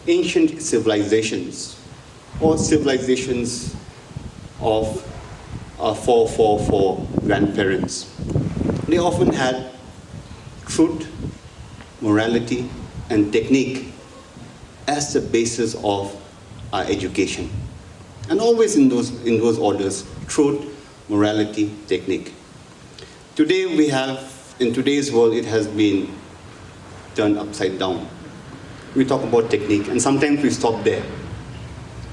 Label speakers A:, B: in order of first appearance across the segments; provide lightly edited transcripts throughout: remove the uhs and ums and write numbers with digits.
A: ancient civilizations or civilizations of for grandparents. They often had truth, morality, and technique as the basis of our education. And always in those orders: truth, morality, technique. Today we have, in today's world, it has been turned upside down. We talk about technique, and sometimes we stop there.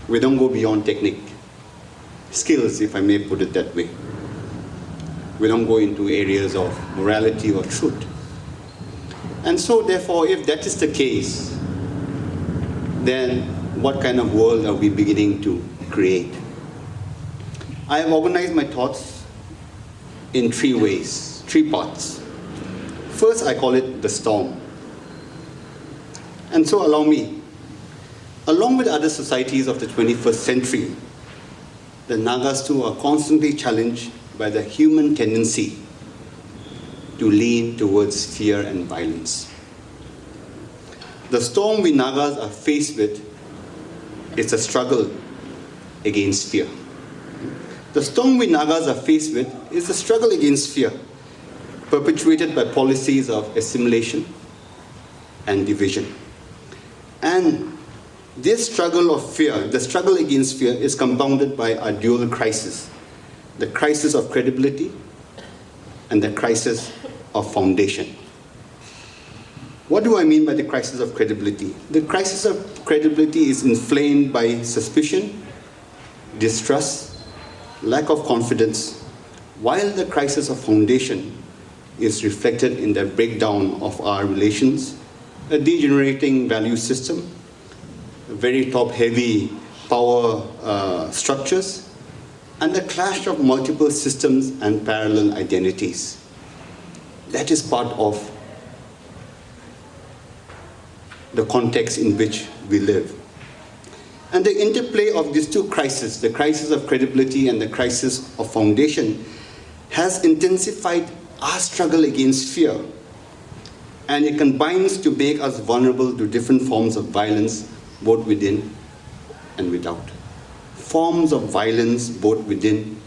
A: We don't go beyond technique. Skills, if I may put it that way. We don't go into areas of morality or truth. And so therefore, if that is the case, then what kind of world are we beginning to create? I have organized my thoughts in three ways, three parts. First, I call it the storm. And so allow me, along with other societies of the 21st century, the Nagas too are constantly challenged by the human tendency to lean towards fear and violence. The storm we Nagas are faced with is a struggle against fear. The storm we Nagas are faced with is a struggle against fear, perpetuated by policies of assimilation and division. And this struggle of fear, the struggle against fear, is compounded by a dual crisis: the crisis of credibility and the crisis of foundation. What do I mean by the crisis of credibility? The crisis of credibility is inflamed by suspicion, distrust, lack of confidence, while the crisis of foundation is reflected in the breakdown of our relations, a degenerating value system, very top-heavy power structures, and the clash of multiple systems and parallel identities. That is part of the context in which we live. And the interplay of these two crises, the crisis of credibility and the crisis of foundation, has intensified our struggle against fear. And it combines to make us vulnerable to different forms of violence, both within and without. Forms of violence both within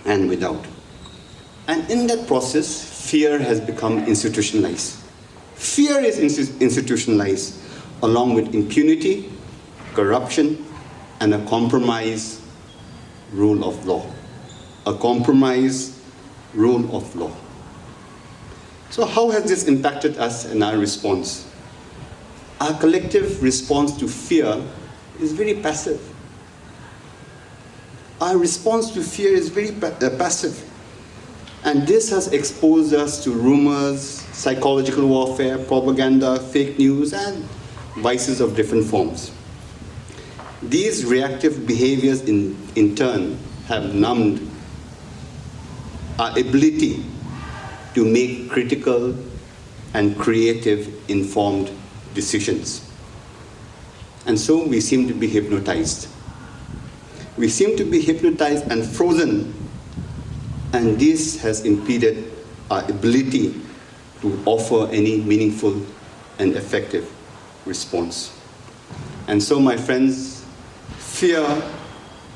A: and without. And in that process, fear has become institutionalized. Fear is institutionalized along with impunity, corruption, and a compromised rule of law. A compromised rule of law. So how has this impacted us and our response? Our collective response to fear is very passive. Our response to fear is very passive. And this has exposed us to rumors, psychological warfare, propaganda, fake news, and vices of different forms. These reactive behaviors in turn have numbed our ability to make critical and creative, informed decisions. And so we seem to be hypnotized. We seem to be hypnotized and frozen, and this has impeded our ability to offer any meaningful and effective response. And so, my friends, fear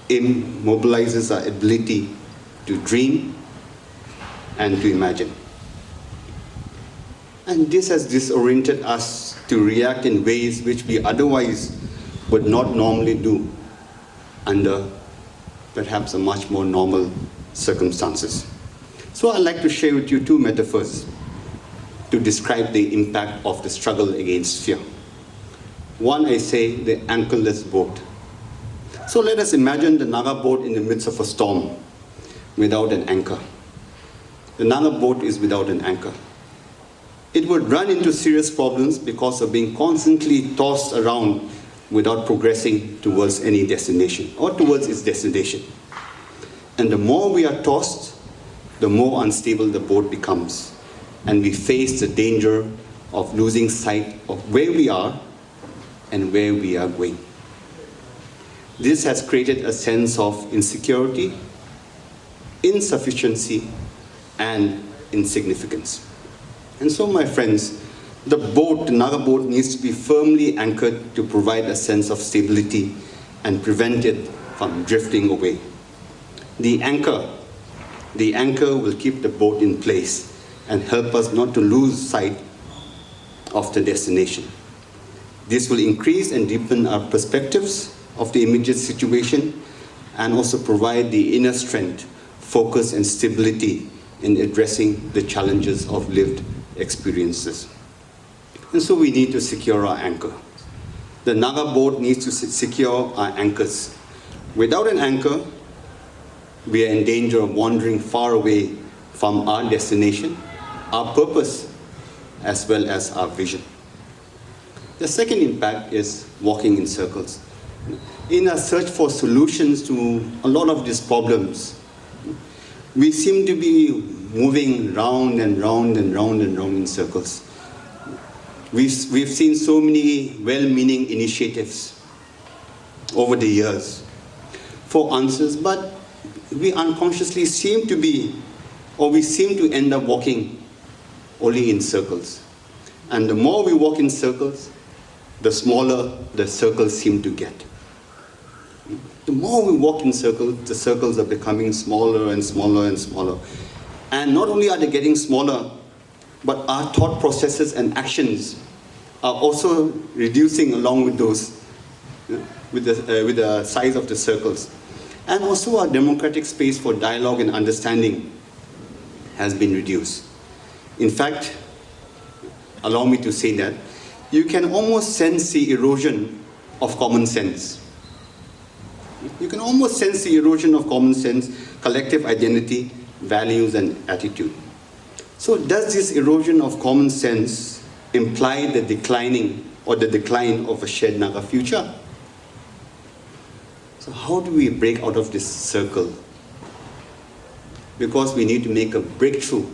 A: immobilizes our ability to dream and to imagine. And this has disoriented us to react in ways which we otherwise would not normally do under perhaps a much more normal circumstances. So I'd like to share with you two metaphors to describe the impact of the struggle against fear. One, I say, the anchorless boat. So let us imagine the Naga boat in the midst of a storm without an anchor. The Naga boat is without an anchor. It would run into serious problems because of being constantly tossed around without progressing towards any destination or towards its destination. And the more we are tossed, the more unstable the boat becomes. And we face the danger of losing sight of where we are and where we are going. This has created a sense of insecurity, insufficiency, and insignificance. And so, my friends, The Naga boat needs to be firmly anchored to provide a sense of stability and prevent it from drifting away. The anchor will keep the boat in place and help us not to lose sight of the destination. This will increase and deepen our perspectives of the immediate situation and also provide the inner strength, focus, and stability in addressing the challenges of lived experiences. And so we need to secure our anchor. The Naga boat needs to secure our anchors. Without an anchor, we are in danger of wandering far away from our destination, our purpose, as well as our vision. The second impact is walking in circles. In our search for solutions to a lot of these problems, we seem to be moving round and round and round and round in circles. We've seen so many well-meaning initiatives over the years for answers, but we unconsciously seem to be, or we seem to end up walking only in circles. And the more we walk in circles, the smaller the circles seem to get. The more we walk in circles, the circles are becoming smaller and smaller and smaller. And not only are they getting smaller, but our thought processes and actions are also reducing along with those, with the size of the circles. And also our democratic space for dialogue and understanding has been reduced. In fact, allow me to say that, you can almost sense the erosion of common sense. You can almost sense the erosion of common sense, collective identity, values, and attitude. So does this erosion of common sense imply the decline of a shared Naga future? So how do we break out of this circle? Because we need to make a breakthrough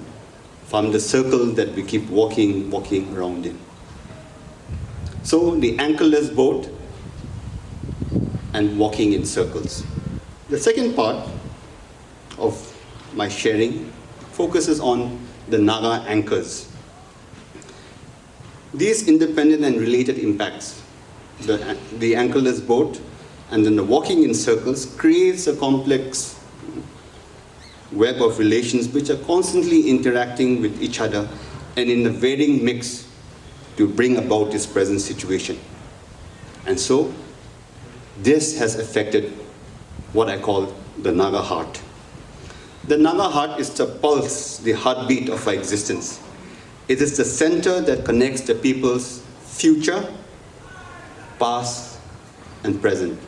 A: from the circle that we keep walking around in. So the anchorless boat and walking in circles. The second part of my sharing focuses on the Naga anchors. These independent and related impacts, the anchorless boat and then the walking in circles, creates a complex web of relations which are constantly interacting with each other and in a varying mix to bring about this present situation. And so, this has affected what I call the Naga heart. The Naga heart is the pulse, the heartbeat of our existence. It is the center that connects the people's future, past, and present.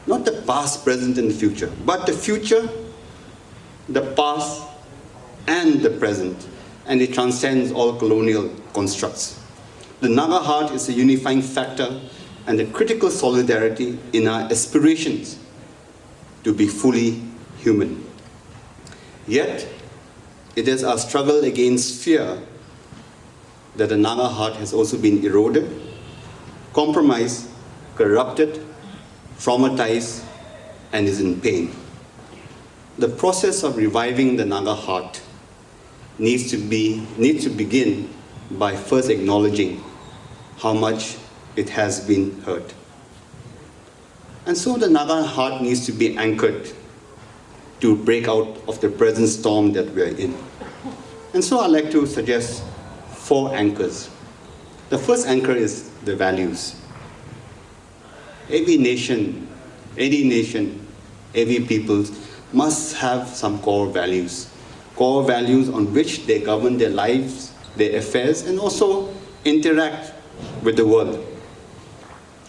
A: Not the past, present, and the future, but the future, the past, and the present, and it transcends all colonial constructs. The Naga heart is a unifying factor and a critical solidarity in our aspirations to be fully human. Yet, it is our struggle against fear that the Naga heart has also been eroded, compromised, corrupted, traumatized, and is in pain. The process of reviving the Naga heart needs to begin by first acknowledging how much it has been hurt. And so the Naga heart needs to be anchored to break out of the present storm that we are in. And so I'd like to suggest 4 anchors. The first anchor is the values. Every nation, every people must have some core values on which they govern their lives, their affairs, and also interact with the world.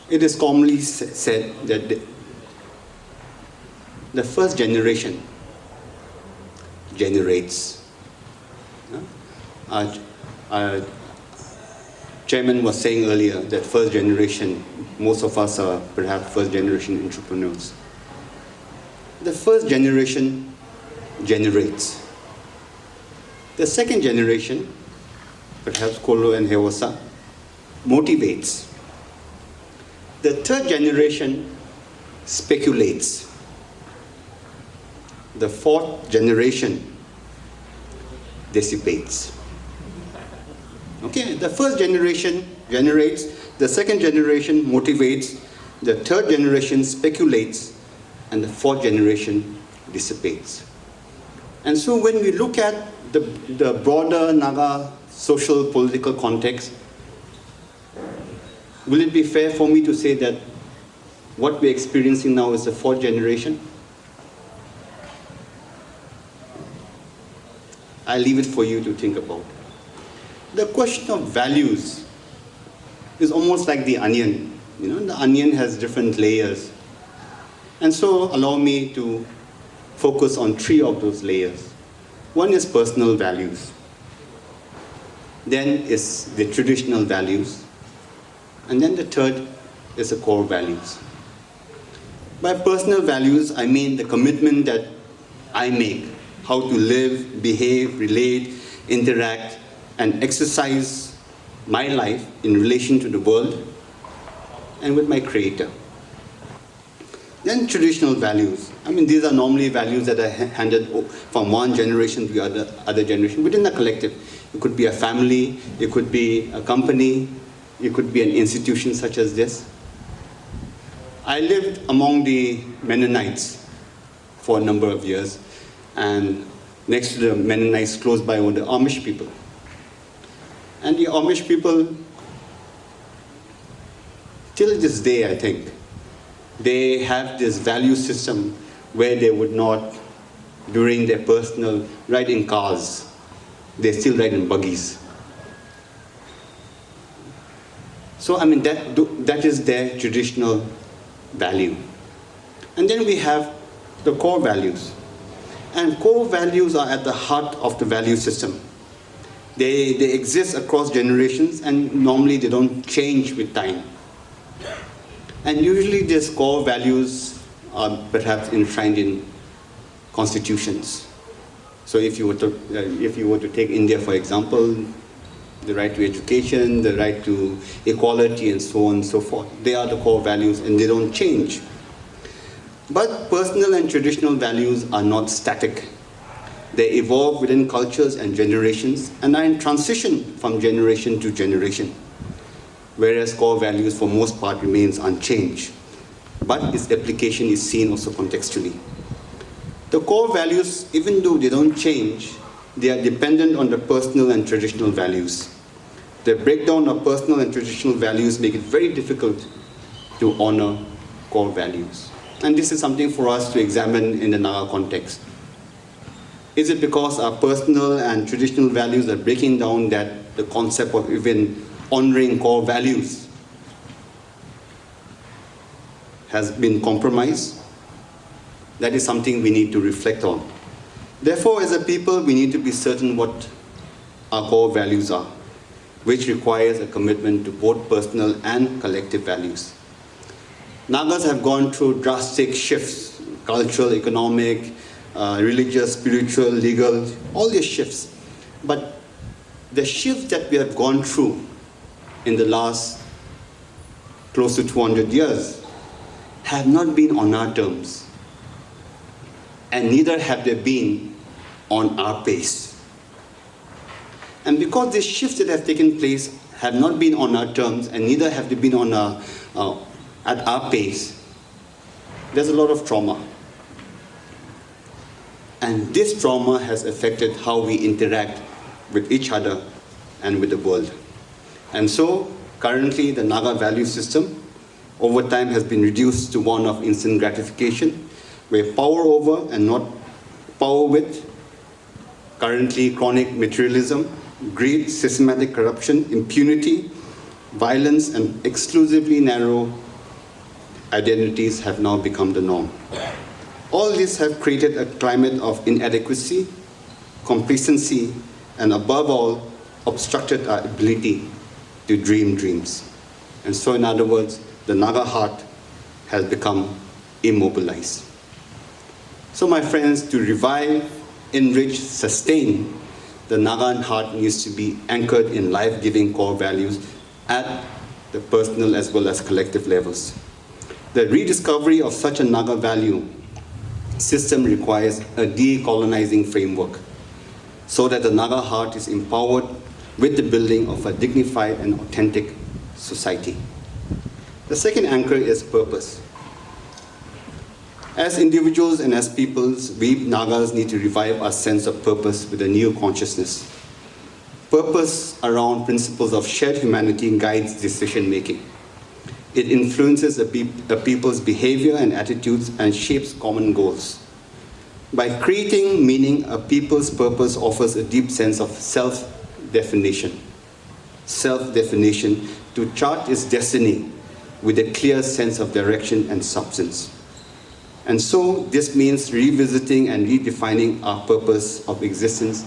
A: It is commonly said that the first generation generates. Our chairman was saying earlier that first generation, most of us are perhaps first generation entrepreneurs. The first generation generates. The second generation, perhaps Kolo and Hewasa, motivates. The third generation speculates. The fourth generation dissipates. Okay, the first generation generates, the second generation motivates, the third generation speculates, and the fourth generation dissipates. And so when we look at the broader Naga social political context, will it be fair for me to say that what we're experiencing now is the fourth generation? I'll leave it for you to think about. The question of values is almost like the onion. You know, the onion has different layers. And so allow me to focus on three of those layers. One is personal values. Then is the traditional values. And then the third is the core values. By personal values, I mean the commitment that I make, how to live, behave, relate, interact, and exercise my life in relation to the world and with my Creator. Then traditional values. I mean, these are normally values that are handed from one generation to the other generation within the collective. It could be a family, it could be a company, it could be an institution such as this. I lived among the Mennonites for a number of years, and next to the Mennonites, close by, were the Amish people. And the Amish people, till this day, I think, they have this value system where they would not, during their personal, ride in cars. They still ride in buggies. So, I mean, that is their traditional value. And then we have the core values. And core values are at the heart of the value system. They exist across generations, and normally they don't change with time. And usually these core values are perhaps enshrined in constitutions. So if you were to take India, for example, the right to education, the right to equality, and so on and so forth, they are the core values and they don't change. But personal and traditional values are not static. They evolve within cultures and generations and are in transition from generation to generation, whereas core values for most part remains unchanged, but its application is seen also contextually. The core values, even though they don't change, they are dependent on the personal and traditional values. The breakdown of personal and traditional values make it very difficult to honor core values. And this is something for us to examine in the Naga context. Is it because our personal and traditional values are breaking down that the concept of even honoring core values has been compromised? That is something we need to reflect on. Therefore, as a people, we need to be certain what our core values are, which requires a commitment to both personal and collective values. Nagas have gone through drastic shifts, cultural, economic, religious, spiritual, legal, all these shifts. But the shifts that we have gone through in the last close to 200 years have not been on our terms. And neither have they been on our pace. And because these shifts that have taken place have not been on our terms, and neither have they been on at our pace, there's a lot of trauma. And this trauma has affected how we interact with each other and with the world. And so, currently, the Naga value system over time has been reduced to one of instant gratification, where power over and not power with, currently chronic materialism, greed, systematic corruption, impunity, violence, and exclusively narrow identities have now become the norm. All this have created a climate of inadequacy, complacency, and above all, obstructed our ability to dream dreams. And so, in other words, the Naga heart has become immobilized. So my friends, to revive, enrich, sustain, the Naga heart needs to be anchored in life-giving core values at the personal as well as collective levels. The rediscovery of such a Naga value system requires a decolonizing framework so that the Naga heart is empowered with the building of a dignified and authentic society. The second anchor is purpose. As individuals and as peoples, we Nagas need to revive our sense of purpose with a new consciousness. Purpose around principles of shared humanity guides decision making. It influences a people's behavior and attitudes and shapes common goals. By creating meaning, a people's purpose offers a deep sense of self-definition to chart its destiny with a clear sense of direction and substance. And so this means revisiting and redefining our purpose of existence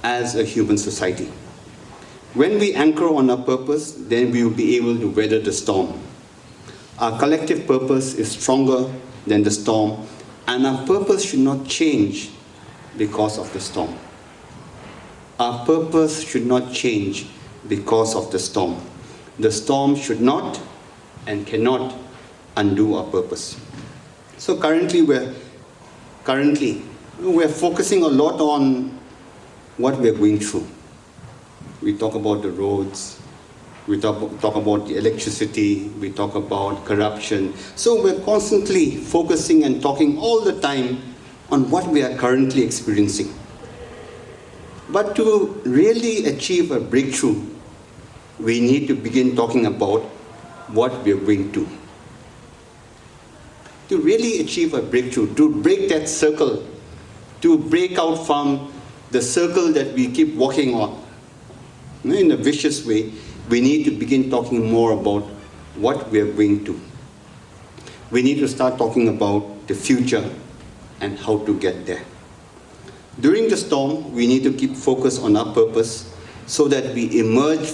A: as a human society. When we anchor on our purpose, then we will be able to weather the storm. Our collective purpose is stronger than the storm, and our purpose should not change because of the storm. Our purpose should not change because of the storm. The storm should not and cannot undo our purpose. So currently we're focusing a lot on what we're going through. We talk about the roads, we talk about the electricity, we talk about corruption. So we're constantly focusing and talking all the time on what we are currently experiencing. But to really achieve a breakthrough, we need to begin talking about what we are going to. To really achieve a breakthrough, to break that circle, to break out from the circle that we keep walking on in a vicious way, we need to begin talking more about what we are going to. We need to start talking about the future and how to get there. During the storm, we need to keep focus on our purpose so that we emerge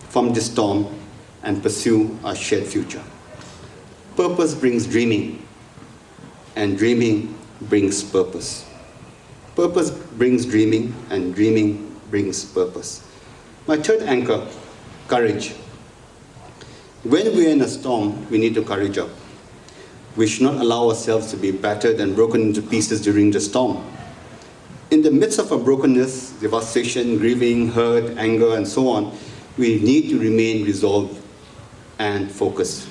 A: from the storm and pursue our shared future. Purpose brings dreaming, and dreaming brings purpose. Purpose brings dreaming, and dreaming brings purpose. My third anchor, courage. When we are in a storm, we need to courage up. We should not allow ourselves to be battered and broken into pieces during the storm. In the midst of our brokenness, devastation, grieving, hurt, anger, and so on, we need to remain resolved and focused.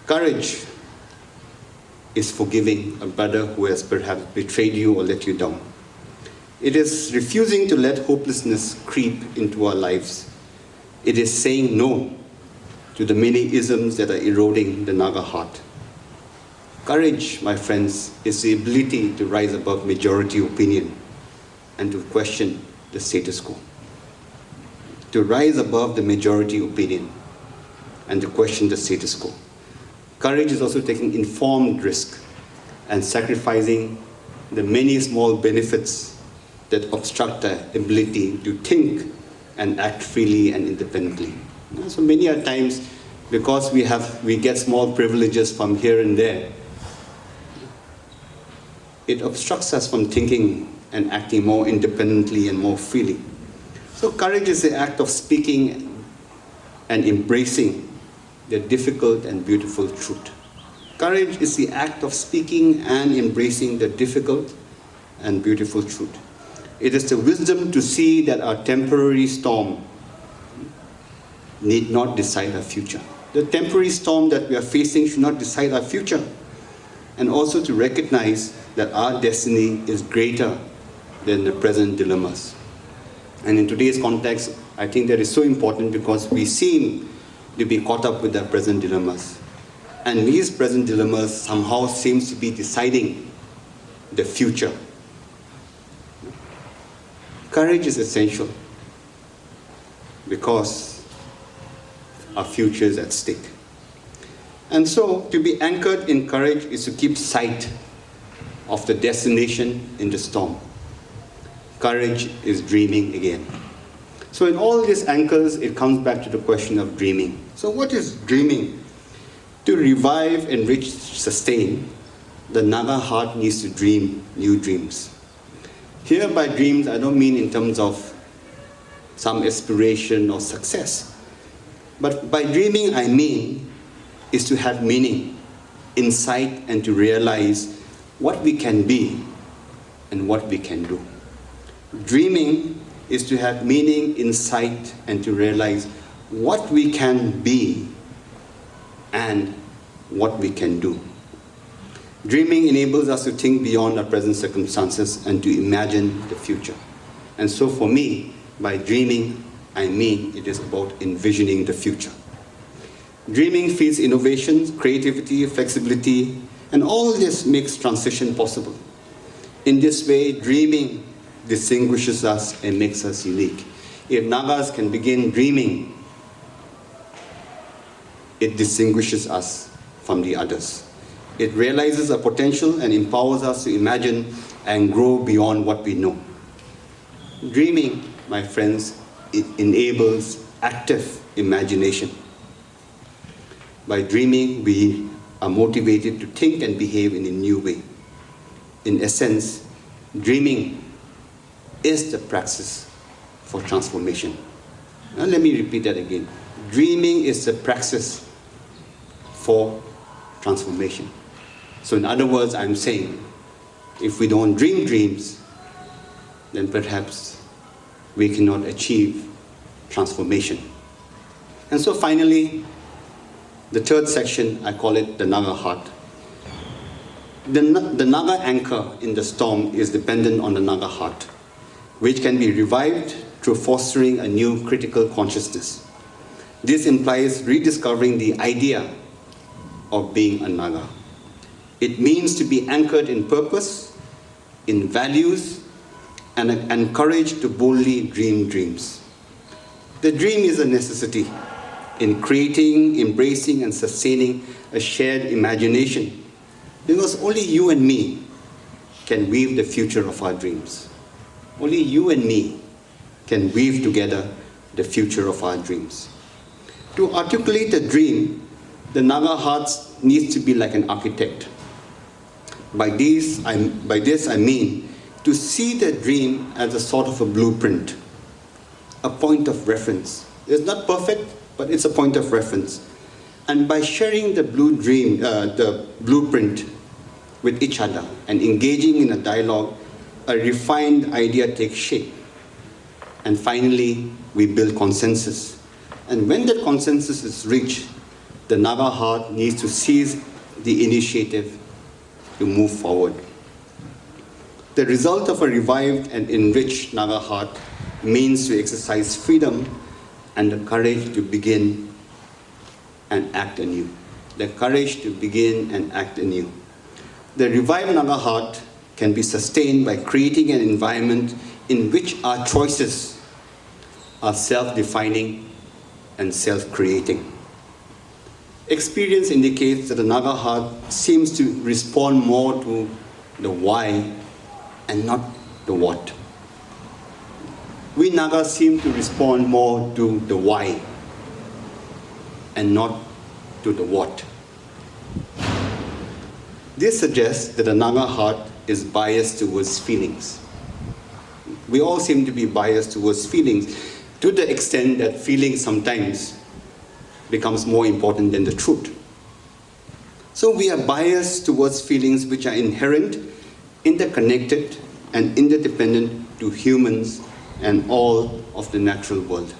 A: Courage is forgiving a brother who has perhaps betrayed you or let you down. It is refusing to let hopelessness creep into our lives. It is saying no to the many isms that are eroding the Naga heart. Courage, my friends, is the ability to rise above majority opinion and to question the status quo. To rise above the majority opinion and to question the status quo. Courage is also taking informed risk and sacrificing the many small benefits that obstruct our ability to think and act freely and independently. So many a times, because we get small privileges from here and there, it obstructs us from thinking and acting more independently and more freely. So courage is the act of speaking and embracing the difficult and beautiful truth. Courage is the act of speaking and embracing the difficult and beautiful truth. It is the wisdom to see that our temporary storm need not decide our future. The temporary storm that we are facing should not decide our future. And also to recognize that our destiny is greater than the present dilemmas. And in today's context, I think that is so important because we seem to be caught up with the present dilemmas. And these present dilemmas somehow seems to be deciding the future. Courage is essential because our future is at stake. And so, to be anchored in courage is to keep sight of the destination in the storm. Courage is dreaming again. So in all these anchors, it comes back to the question of dreaming. So what is dreaming? To revive, enrich, sustain, the Naga heart needs to dream new dreams. Here by dreams, I don't mean in terms of some aspiration or success. But by dreaming, I mean is to have meaning, insight, and to realize what we can be and what we can do. Dreaming is to have meaning, insight, and to realize what we can be and what we can do. Dreaming enables us to think beyond our present circumstances and to imagine the future. And so for me, by dreaming, I mean it is about envisioning the future. Dreaming feeds innovation, creativity, flexibility, and all this makes transition possible. In this way, dreaming distinguishes us and makes us unique. If Nagas can begin dreaming, it distinguishes us from the others. It realizes our potential and empowers us to imagine and grow beyond what we know. Dreaming, my friends, it enables active imagination. By dreaming, we are motivated to think and behave in a new way. In essence, dreaming is the praxis for transformation. Now let me repeat that again. Dreaming is the praxis for transformation. So in other words, I'm saying, if we don't dream dreams, then perhaps we cannot achieve transformation. And so finally, the third section, I call it the Naga heart. The Naga anchor in the storm is dependent on the Naga heart, which can be revived through fostering a new critical consciousness. This implies rediscovering the idea of being a Naga. It means to be anchored in purpose, in values, and encouraged to boldly dream dreams. The dream is a necessity in creating, embracing, and sustaining a shared imagination, because only you and me can weave the future of our dreams. Only you and me can weave together the future of our dreams. To articulate a dream, the Naga heart needs to be like an architect. By this I mean to see the dream as a sort of a blueprint, a point of reference. It's not perfect, but it's a point of reference. And by sharing the blueprint with each other and engaging in a dialogue, a refined idea takes shape. And finally, we build consensus. And when that consensus is reached, the Naga heart needs to seize the initiative to move forward. The result of a revived and enriched Naga heart means to exercise freedom and the courage to begin and act anew. The courage to begin and act anew. The revived Naga heart can be sustained by creating an environment in which our choices are self-defining and self-creating. Experience indicates that the Naga heart seems to respond more to the why and not the what. We Nagas seem to respond more to the why and not to the what. This suggests that the Naga heart is biased towards feelings. We all seem to be biased towards feelings to the extent that feelings sometimes becomes more important than the truth. So we are biased towards feelings which are inherent, interconnected, and interdependent to humans and all of the natural world.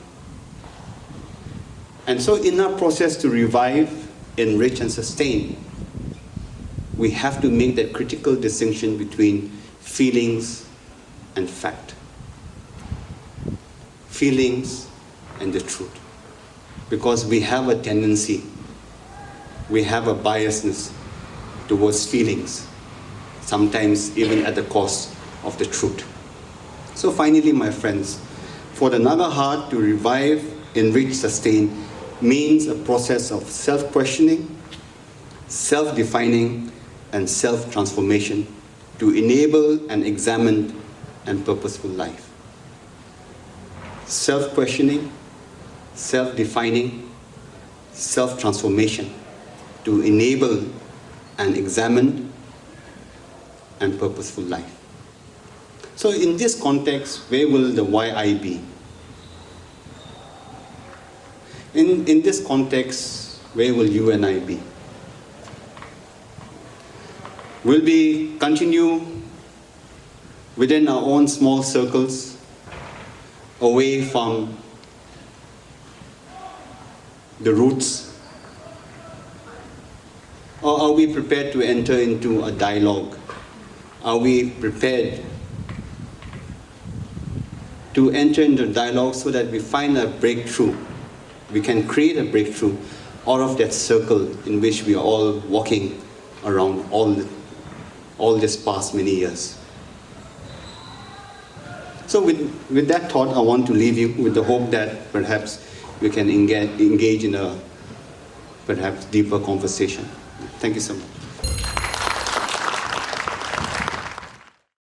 A: And so in our process to revive, enrich, and sustain, we have to make that critical distinction between feelings and fact. Feelings and the truth. Because we have a tendency, we have a biasness towards feelings, sometimes even at the cost of the truth. So finally, my friends, for the Naga heart to revive, enrich, sustain means a process of self-questioning, self-defining, and self-transformation to enable an examined and purposeful life. Self-questioning, self-defining, self-transformation to enable an examined and purposeful life. So in this context, where will the why be? In this context, where will you and I be? Will we continue within our own small circles? away from the roots? Or are we prepared to enter into a dialogue? Are we prepared to enter into dialogue so that we find a breakthrough? We can create a breakthrough out of that circle in which we are all walking around all this past many years. So with that thought, I want to leave you with the hope that perhaps we can engage in a perhaps deeper conversation. Thank you so much.